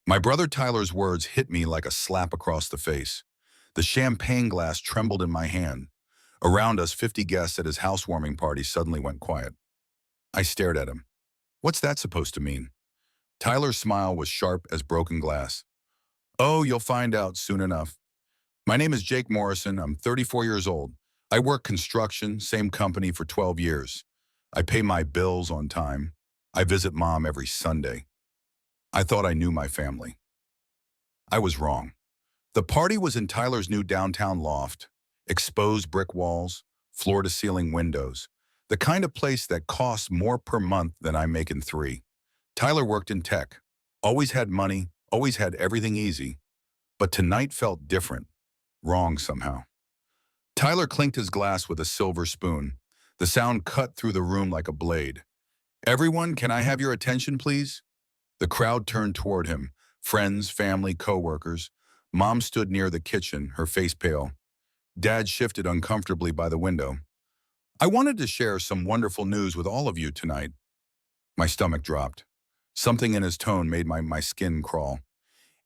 My brother Tyler's words hit me like a slap across the face. The champagne glass trembled in my hand. Around us, 50 guests at his housewarming party suddenly went quiet. I stared at him. What's that supposed to mean? Tyler's smile was sharp as broken glass. Oh, you'll find out soon enough. My name is Jake Morrison. I'm 34 years old. I work construction, same company for 12 years. I pay my bills on time. I visit mom every Sunday. I thought I knew my family. I was wrong. The party was in Tyler's new downtown loft, exposed brick walls, floor-to-ceiling windows, the kind of place that costs more per month than I make in 3. Tyler worked in tech, always had money, always had everything easy, but tonight felt different, wrong somehow. Tyler clinked his glass with a silver spoon. The sound cut through the room like a blade. Everyone, can I have your attention, please? The crowd turned toward him, friends, family, co-workers. Mom stood near the kitchen, her face pale. Dad shifted uncomfortably by the window. I wanted to share some wonderful news with all of you tonight. My stomach dropped. Something in his tone made my skin crawl.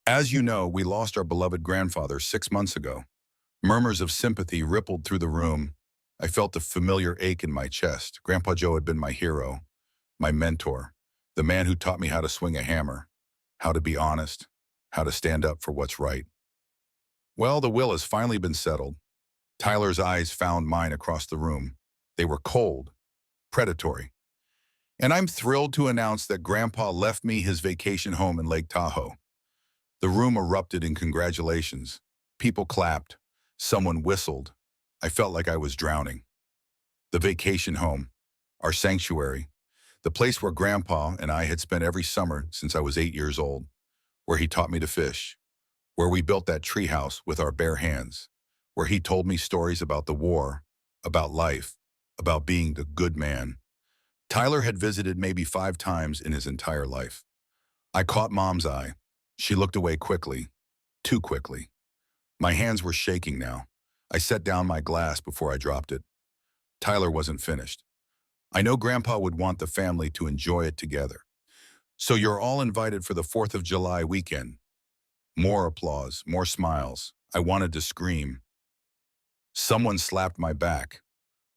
As you know, we lost our beloved grandfather 6 months ago. Murmurs of sympathy rippled through the room. I felt a familiar ache in my chest. Grandpa Joe had been my hero, my mentor, the man who taught me how to swing a hammer, how to be honest, how to stand up for what's right. Well, the will has finally been settled. Tyler's eyes found mine across the room. They were cold, predatory. And I'm thrilled to announce that Grandpa left me his vacation home in Lake Tahoe. The room erupted in congratulations. People clapped. Someone whistled. I felt like I was drowning. The vacation home, our sanctuary, the place where Grandpa and I had spent every summer since I was 8 years old, where he taught me to fish, where we built that treehouse with our bare hands, where he told me stories about the war, about life, about being the good man. Tyler had visited maybe 5 times in his entire life. I caught Mom's eye. She looked away quickly, too quickly. My hands were shaking now. I set down my glass before I dropped it. Tyler wasn't finished. I know Grandpa would want the family to enjoy it together. So you're all invited for the 4th of July weekend. More applause, more smiles. I wanted to scream. Someone slapped my back.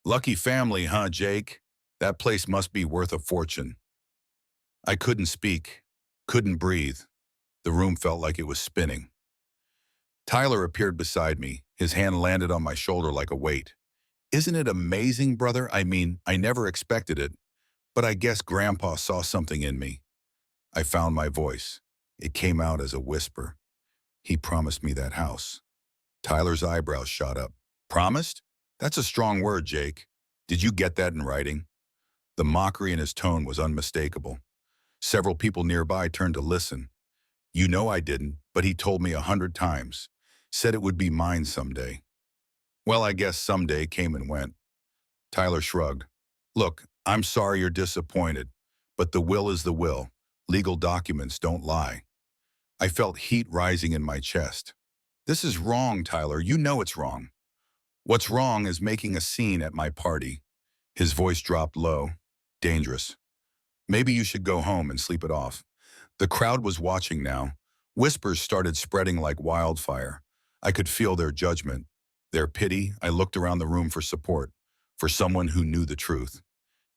Lucky family, huh, Jake? That place must be worth a fortune. I couldn't speak, couldn't breathe. The room felt like it was spinning. Tyler appeared beside me. His hand landed on my shoulder like a weight. Isn't it amazing, brother? I mean, I never expected it, but I guess Grandpa saw something in me. I found my voice. It came out as a whisper. He promised me that house. Tyler's eyebrows shot up. Promised? That's a strong word, Jake. Did you get that in writing? The mockery in his tone was unmistakable. Several people nearby turned to listen. You know I didn't, but he told me 100 times. Said it would be mine someday. Well, I guess someday came and went. Tyler shrugged. Look, I'm sorry you're disappointed, but the will is the will. Legal documents don't lie. I felt heat rising in my chest. This is wrong, Tyler. You know it's wrong. What's wrong is making a scene at my party. His voice dropped low. Dangerous. Maybe you should go home and sleep it off. The crowd was watching now. Whispers started spreading like wildfire. I could feel their judgment, their pity. I looked around the room for support, for someone who knew the truth.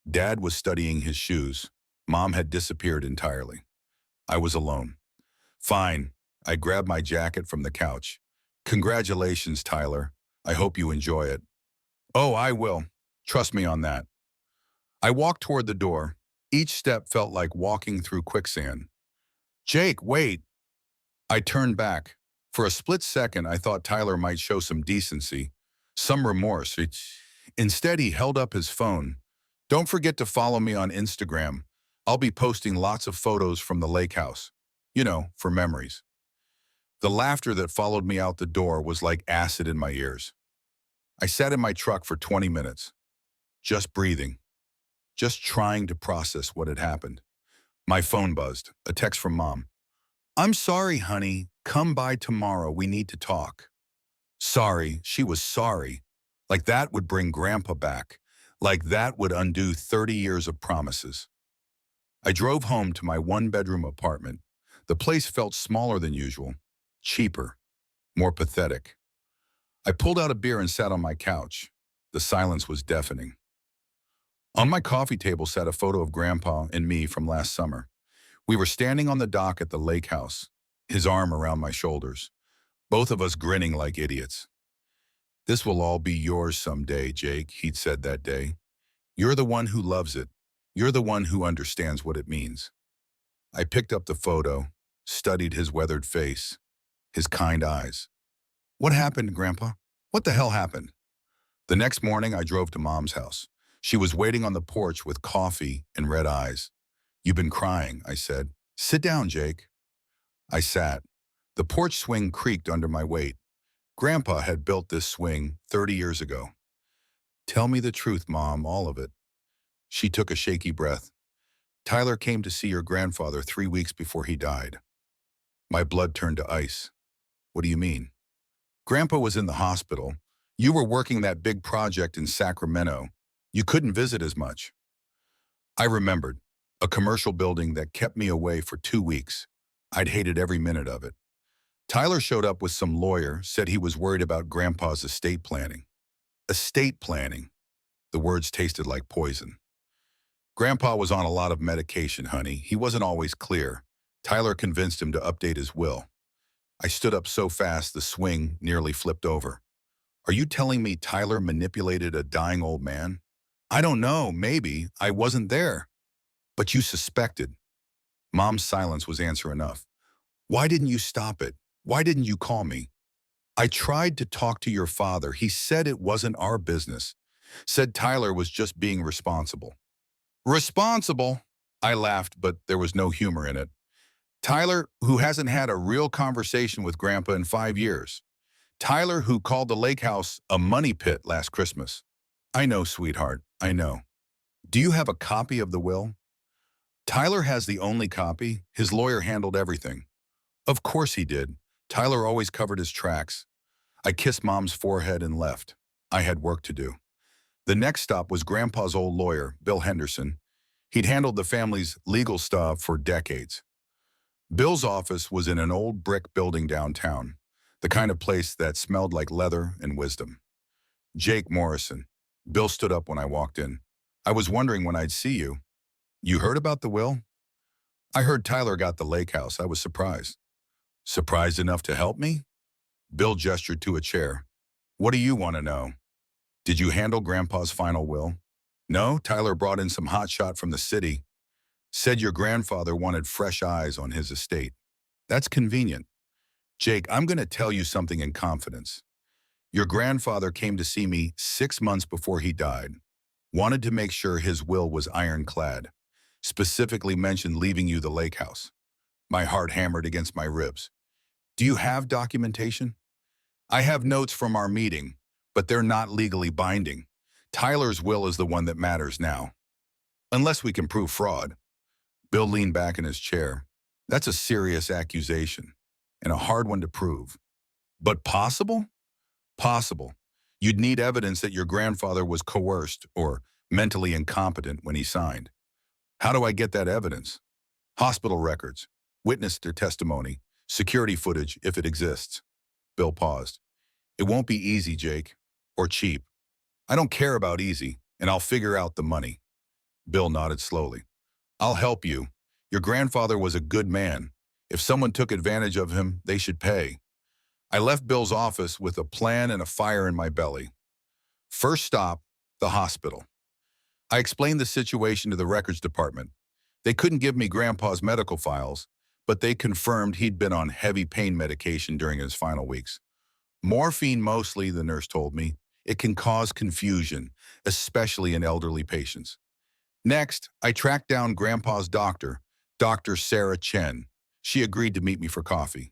Dad was studying his shoes. Mom had disappeared entirely. I was alone. Fine. I grabbed my jacket from the couch. Congratulations, Tyler. I hope you enjoy it. Oh, I will. Trust me on that. I walked toward the door. Each step felt like walking through quicksand. Jake, wait. I turned back. For a split second, I thought Tyler might show some decency, some remorse. Instead, he held up his phone. Don't forget to follow me on Instagram. I'll be posting lots of photos from the lake house. You know, for memories. The laughter that followed me out the door was like acid in my ears. I sat in my truck for 20 minutes, just breathing, just trying to process what had happened. My phone buzzed, a text from Mom. I'm sorry, honey. Come by tomorrow. We need to talk. Sorry. She was sorry. Like that would bring Grandpa back. Like that would undo 30 years of promises. I drove home to my 1-bedroom apartment. The place felt smaller than usual, cheaper, more pathetic. I pulled out a beer and sat on my couch. The silence was deafening. On my coffee table sat a photo of Grandpa and me from last summer. We were standing on the dock at the lake house, his arm around my shoulders, both of us grinning like idiots. "This will all be yours someday, Jake," he'd said that day. "You're the one who loves it. You're the one who understands what it means." I picked up the photo, studied his weathered face, his kind eyes. "What happened, Grandpa? What the hell happened?" The next morning, I drove to Mom's house. She was waiting on the porch with coffee and red eyes. "You've been crying," I said. "Sit down, Jake." I sat. The porch swing creaked under my weight. Grandpa had built this swing 30 years ago. "Tell me the truth, Mom, all of it." She took a shaky breath. "Tyler came to see your grandfather 3 weeks before he died." My blood turned to ice. "What do you mean?" "Grandpa was in the hospital. You were working that big project in Sacramento. You couldn't visit as much." I remembered. A commercial building that kept me away for 2 weeks. I'd hated every minute of it. Tyler showed up with some lawyer, said he was worried about Grandpa's estate planning. Estate planning. The words tasted like poison. "Grandpa was on a lot of medication, honey. He wasn't always clear. Tyler convinced him to update his will." I stood up so fast the swing nearly flipped over. "Are you telling me Tyler manipulated a dying old man?" "I don't know, maybe. I wasn't there." "But you suspected." Mom's silence was answer enough. "Why didn't you stop it? Why didn't you call me?" "I tried to talk to your father. He said it wasn't our business. Said Tyler was just being responsible." "Responsible?" I laughed, but there was no humor in it. "Tyler, who hasn't had a real conversation with Grandpa in 5 years. Tyler, who called the lake house a money pit last Christmas." "I know, sweetheart, I know. Do you have a copy of the will?" "Tyler has the only copy. His lawyer handled everything." "Of course he did. Tyler always covered his tracks." I kissed Mom's forehead and left. I had work to do. The next stop was Grandpa's old lawyer, Bill Henderson. He'd handled the family's legal stuff for decades. Bill's office was in an old brick building downtown, the kind of place that smelled like leather and wisdom. "Jake Morrison." Bill stood up when I walked in. "I was wondering when I'd see you." "You heard about the will?" "I heard Tyler got the lake house. I was surprised." "Surprised enough to help me?" Bill gestured to a chair. "What do you want to know?" "Did you handle Grandpa's final will?" "No, Tyler brought in some hotshot from the city. Said your grandfather wanted fresh eyes on his estate." "That's convenient." "Jake, I'm going to tell you something in confidence. Your grandfather came to see me 6 months before he died. Wanted to make sure his will was ironclad. Specifically mentioned leaving you the lake house." My heart hammered against my ribs. "Do you have documentation?" "I have notes from our meeting, but they're not legally binding. Tyler's will is the one that matters now. Unless we can prove fraud." Bill leaned back in his chair. "That's a serious accusation, and a hard one to prove." "But possible?" "Possible. You'd need evidence that your grandfather was coerced or mentally incompetent when he signed." "How do I get that evidence?" "Hospital records, witness their testimony, security footage if it exists." Bill paused. "It won't be easy, Jake, or cheap. I don't care about easy, and I'll figure out the money." Bill nodded slowly. "I'll help you. Your grandfather was a good man. If someone took advantage of him, they should pay." I left Bill's office with a plan and a fire in my belly. First stop, the hospital. I explained the situation to the records department. They couldn't give me Grandpa's medical files, but they confirmed he'd been on heavy pain medication during his final weeks. "Morphine mostly," the nurse told me. "It can cause confusion, especially in elderly patients." Next, I tracked down Grandpa's doctor, Dr. Sarah Chen. She agreed to meet me for coffee.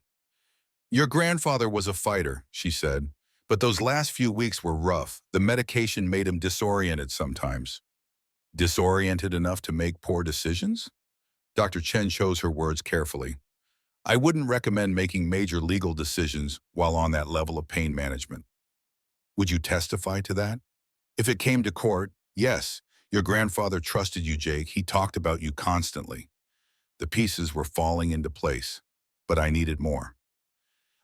"Your grandfather was a fighter," she said, "but those last few weeks were rough. The medication made him disoriented sometimes." "Disoriented enough to make poor decisions?" Dr. Chen chose her words carefully. "I wouldn't recommend making major legal decisions while on that level of pain management." "Would you testify to that?" "If it came to court, yes. Your grandfather trusted you, Jake. He talked about you constantly." The pieces were falling into place. but I needed more.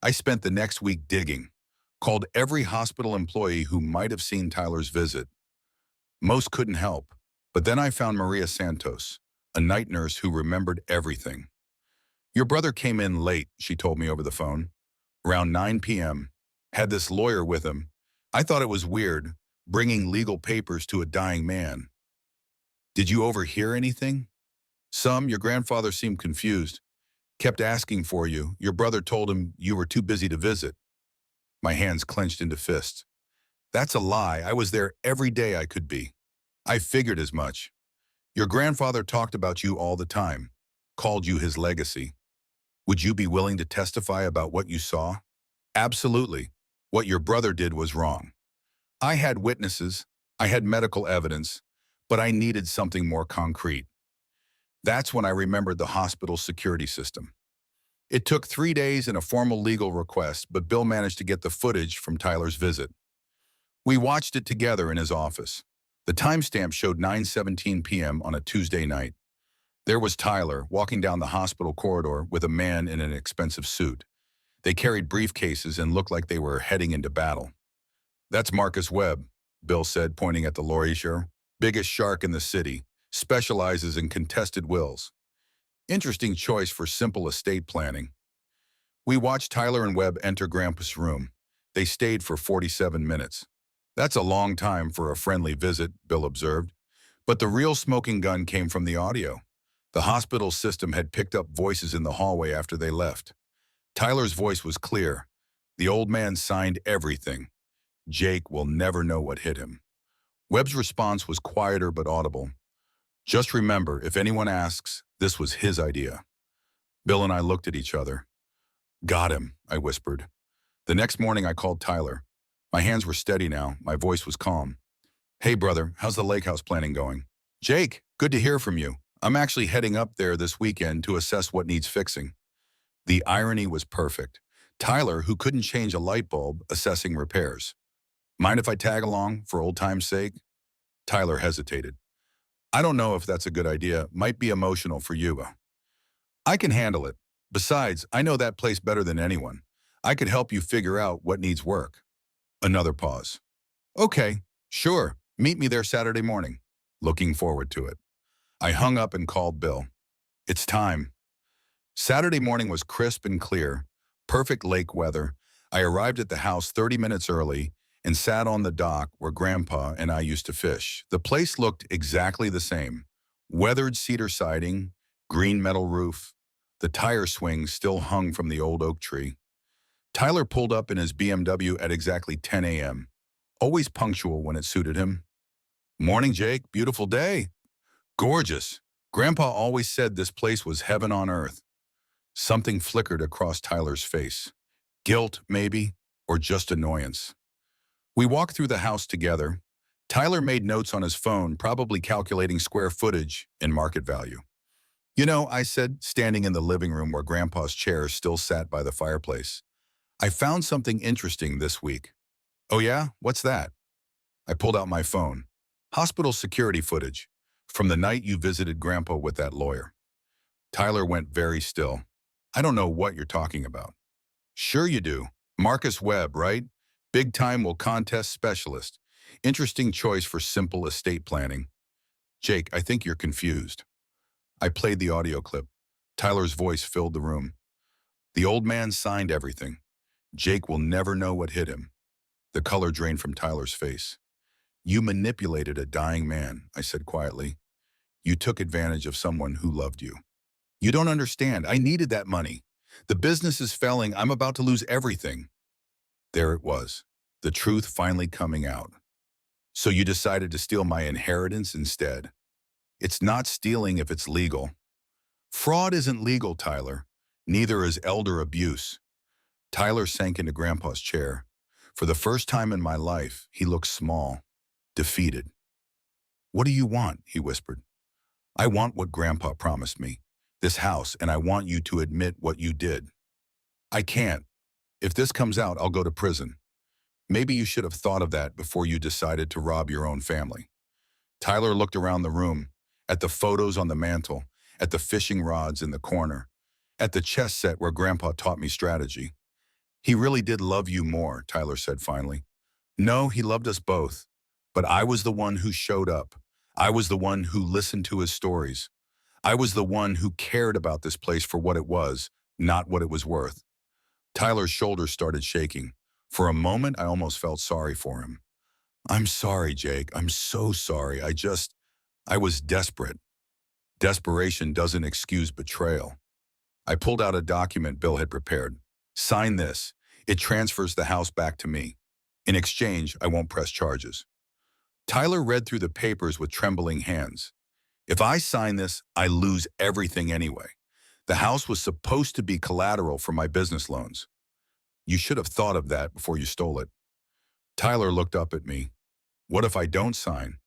I spent the next week digging, called every hospital employee who might have seen Tyler's visit. Most couldn't help, but then I found Maria Santos, a night nurse who remembered everything. Your brother came in late, she told me over the phone, around 9 p.m., had this lawyer with him. I thought it was weird, bringing legal papers to a dying man. Did you overhear anything? Your grandfather seemed confused, kept asking for you. Your brother told him you were too busy to visit. My hands clenched into fists. That's a lie. I was there every day I could be. I figured as much. Your grandfather talked about you all the time, called you his legacy. Would you be willing to testify about what you saw? Absolutely. What your brother did was wrong. I had witnesses, I had medical evidence, but I needed something more concrete. That's when I remembered the hospital's security system. It took 3 days and a formal legal request, but Bill managed to get the footage from Tyler's visit. We watched it together in his office. The timestamp showed 9:17 p.m. on a Tuesday night. There was Tyler walking down the hospital corridor with a man in an expensive suit. They carried briefcases and looked like they were heading into battle. That's Marcus Webb, Bill said, pointing at the lawyer. Biggest shark in the city, specializes in contested wills. Interesting choice for simple estate planning. We watched Tyler and Webb enter Grandpa's room. They stayed for 47 minutes. That's a long time for a friendly visit, Bill observed. But the real smoking gun came from the audio. The hospital system had picked up voices in the hallway after they left. Tyler's voice was clear. The old man signed everything. Jake will never know what hit him. Webb's response was quieter but audible. Just remember, if anyone asks, this was his idea. Bill and I looked at each other. Got him, I whispered. The next morning I called Tyler. My hands were steady now, my voice was calm. Hey brother, how's the lake house planning going? Jake, good to hear from you. I'm actually heading up there this weekend to assess what needs fixing. The irony was perfect. Tyler, who couldn't change a light bulb, assessing repairs. Mind if I tag along, for old time's sake? Tyler hesitated. I don't know if that's a good idea. Might be emotional for you. I can handle it. Besides, I know that place better than anyone. I could help you figure out what needs work. Another pause. Okay, sure. Meet me there Saturday morning. Looking forward to it. I hung up and called Bill. It's time. Saturday morning was crisp and clear. Perfect lake weather. I arrived at the house 30 minutes early and sat on the dock where Grandpa and I used to fish. The place looked exactly the same. Weathered cedar siding, green metal roof. The tire swings still hung from the old oak tree. Tyler pulled up in his BMW at exactly 10 a.m., always punctual when it suited him. Morning, Jake. Beautiful day. Gorgeous. Grandpa always said this place was heaven on earth. Something flickered across Tyler's face. Guilt, maybe, or just annoyance. We walked through the house together. Tyler made notes on his phone, probably calculating square footage and market value. You know, I said, standing in the living room where Grandpa's chair still sat by the fireplace, I found something interesting this week. Oh yeah? What's that? I pulled out my phone. Hospital security footage from the night you visited Grandpa with that lawyer. Tyler went very still. I don't know what you're talking about. Sure you do. Marcus Webb, right? Big-time will contest specialist. Interesting choice for simple estate planning. Jake, I think you're confused. I played the audio clip. Tyler's voice filled the room. The old man signed everything. Jake will never know what hit him. The color drained from Tyler's face. You manipulated a dying man, I said quietly. You took advantage of someone who loved you. You don't understand. I needed that money. The business is failing. I'm about to lose everything. There it was, the truth finally coming out. So you decided to steal my inheritance instead. It's not stealing if it's legal. Fraud isn't legal, Tyler. Neither is elder abuse. Tyler sank into Grandpa's chair. For the first time in my life, he looked small, defeated. What do you want? He whispered. I want what Grandpa promised me, this house, and I want you to admit what you did. I can't. If this comes out, I'll go to prison. Maybe you should have thought of that before you decided to rob your own family. Tyler looked around the room, at the photos on the mantle, at the fishing rods in the corner. At the chess set where Grandpa taught me strategy. He really did love you more, Tyler said finally. No, he loved us both. But I was the one who showed up. I was the one who listened to his stories. I was the one who cared about this place for what it was, not what it was worth. Tyler's shoulders started shaking. For a moment, I almost felt sorry for him. I'm sorry, Jake. I'm so sorry. I was desperate. Desperation doesn't excuse betrayal. I pulled out a document Bill had prepared. Sign this. It transfers the house back to me. In exchange, I won't press charges. Tyler read through the papers with trembling hands. If I sign this, I lose everything anyway. The house was supposed to be collateral for my business loans. You should have thought of that before you stole it. Tyler looked up at me. What if I don't sign?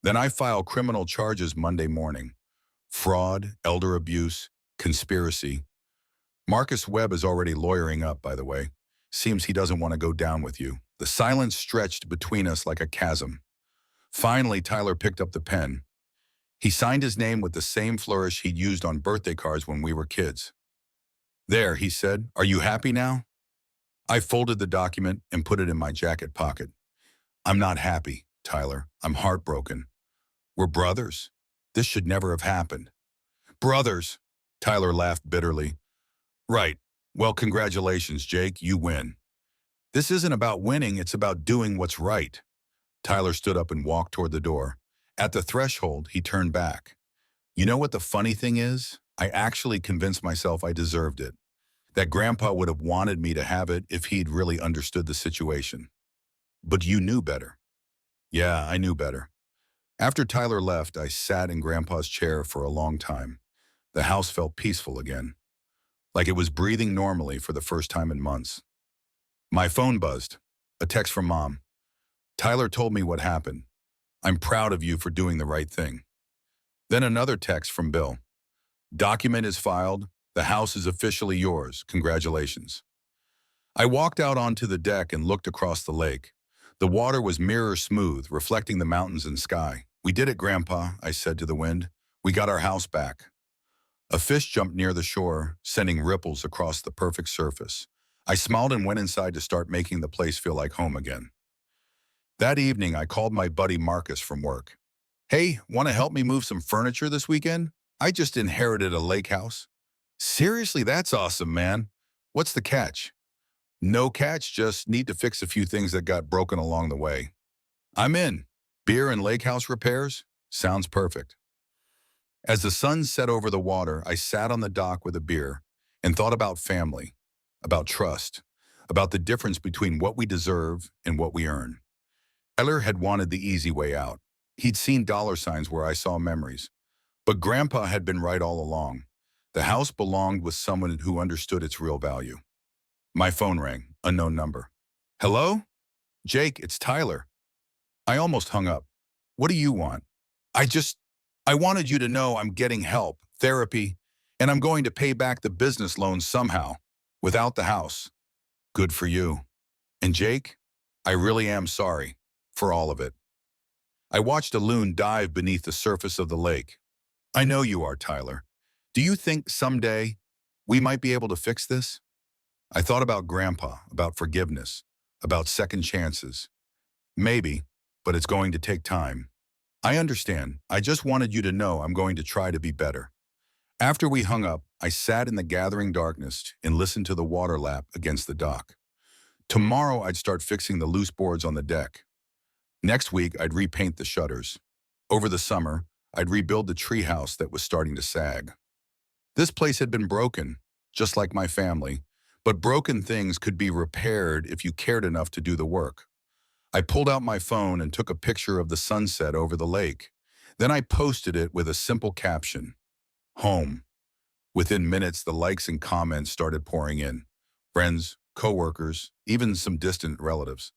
Then I file criminal charges Monday morning. Fraud, elder abuse, conspiracy. Marcus Webb is already lawyering up, by the way. Seems he doesn't want to go down with you. The silence stretched between us like a chasm. Finally, Tyler picked up the pen. He signed his name with the same flourish he'd used on birthday cards when we were kids. There, he said, are you happy now? I folded the document and put it in my jacket pocket. I'm not happy, Tyler. I'm heartbroken. We're brothers. This should never have happened. Brothers, Tyler laughed bitterly. Right. Well, congratulations, Jake. You win. This isn't about winning. It's about doing what's right. Tyler stood up and walked toward the door. At the threshold, he turned back. You know what the funny thing is? I actually convinced myself I deserved it. That Grandpa would have wanted me to have it if he'd really understood the situation. But you knew better. Yeah, I knew better. After Tyler left, I sat in Grandpa's chair for a long time. The house felt peaceful again, like it was breathing normally for the first time in months. My phone buzzed. A text from Mom. Tyler told me what happened. I'm proud of you for doing the right thing. Then another text from Bill. Document is filed. The house is officially yours. Congratulations. I walked out onto the deck and looked across the lake. The water was mirror smooth, reflecting the mountains and sky. We did it, Grandpa, I said to the wind. We got our house back. A fish jumped near the shore, sending ripples across the perfect surface. I smiled and went inside to start making the place feel like home again. That evening, I called my buddy Marcus from work. Hey, want to help me move some furniture this weekend? I just inherited a lake house. Seriously, that's awesome, man. What's the catch? No catch, just need to fix a few things that got broken along the way. I'm in. Beer and lake house repairs? Sounds perfect. As the sun set over the water, I sat on the dock with a beer and thought about family, about trust, about the difference between what we deserve and what we earn. Tyler had wanted the easy way out. He'd seen dollar signs where I saw memories. But Grandpa had been right all along. The house belonged with someone who understood its real value. My phone rang, unknown number. Hello? Jake, it's Tyler. I almost hung up. What do you want? I wanted you to know I'm getting help, therapy, and I'm going to pay back the business loans somehow, without the house. Good for you. And Jake, I really am sorry for all of it. I watched a loon dive beneath the surface of the lake. I know you are, Tyler. Do you think someday we might be able to fix this? I thought about Grandpa, about forgiveness, about second chances. Maybe, but it's going to take time. I understand. I just wanted you to know I'm going to try to be better. After we hung up, I sat in the gathering darkness and listened to the water lap against the dock. Tomorrow, I'd start fixing the loose boards on the deck. Next week, I'd repaint the shutters. Over the summer, I'd rebuild the treehouse that was starting to sag. This place had been broken, just like my family, but broken things could be repaired if you cared enough to do the work. I pulled out my phone and took a picture of the sunset over the lake. Then I posted it with a simple caption, Home. Within minutes, the likes and comments started pouring in. Friends, coworkers, even some distant relatives.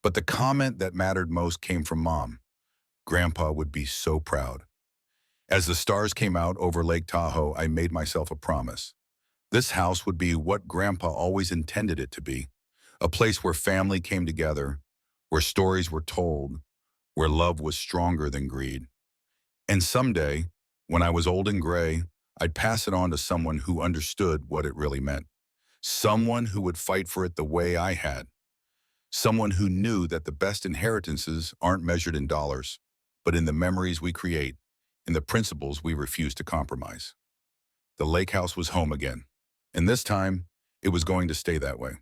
But the comment that mattered most came from Mom. Grandpa would be so proud. As the stars came out over Lake Tahoe, I made myself a promise. This house would be what Grandpa always intended it to be, a place where family came together, where stories were told, where love was stronger than greed. And someday, when I was old and gray, I'd pass it on to someone who understood what it really meant. Someone who would fight for it the way I had. Someone who knew that the best inheritances aren't measured in dollars, but in the memories we create, in the principles we refuse to compromise. The lake house was home again. And this time, it was going to stay that way.